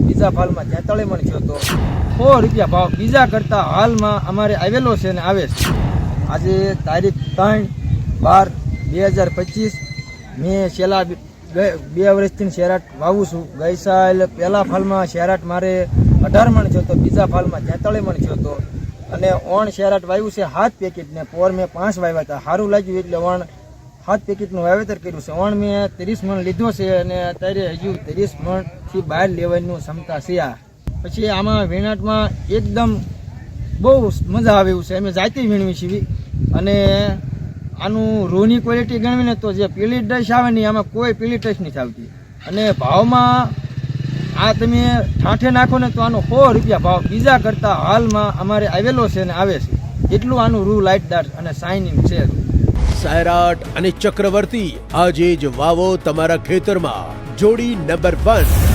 બીજા ફાલમાં 43 મણ થયો તો 100 રૂપિયા ભાવ બીજા કરતાં હાલમાં અમારે આવેલો છે ને આવે છે। આજે તારીખ 3/12/2025 મેં છેલ્લા 2 વર્ષથી શેરાટ વાવું છું। ગઈ સાલ પહેલા ફાલમાં શેરાટ મારે 18 મણ થયો તો બીજા ફાલમાં 43 મણ થયો તો અને ઓણ શેરાટ વાવ્યું છે 7 પેકેટ ને પોર મેં 5 વાવ્યા હતા। સારું લાગ્યું એટલે ઓણ 7 પેકેટનું વાવેતર કર્યું છે। ઓણ મેં 30 મણ લીધો છે અને અત્યારે હજુ 30 મણથી બહાર લેવાની ક્ષમતા છે। આ પછી આમાં વેણાટમાં એકદમ બહુ મજા આવે એવું છે। અમે જાતે વીણવી છીએ અને આનું રૂની ક્વોલિટી ગણવીને તો જે પીળી ડશ આવે ને આમાં કોઈ પીળી ડશ નથી આવતી અને ભાવમાં આ તમે ઠાઠે નાખો ને તો આનો 100 રૂપિયા ભાવ બીજા કરતાં હાલમાં અમારે આવેલો છે ને આવે છે। એટલું આનું રૂ લાઇટદાર અને શાઇનિંગ છે। સૈરાટ અને ચક્રવર્તી આજે જ વાવો તમારા ખેતરમાં। જોડી નંબર 1।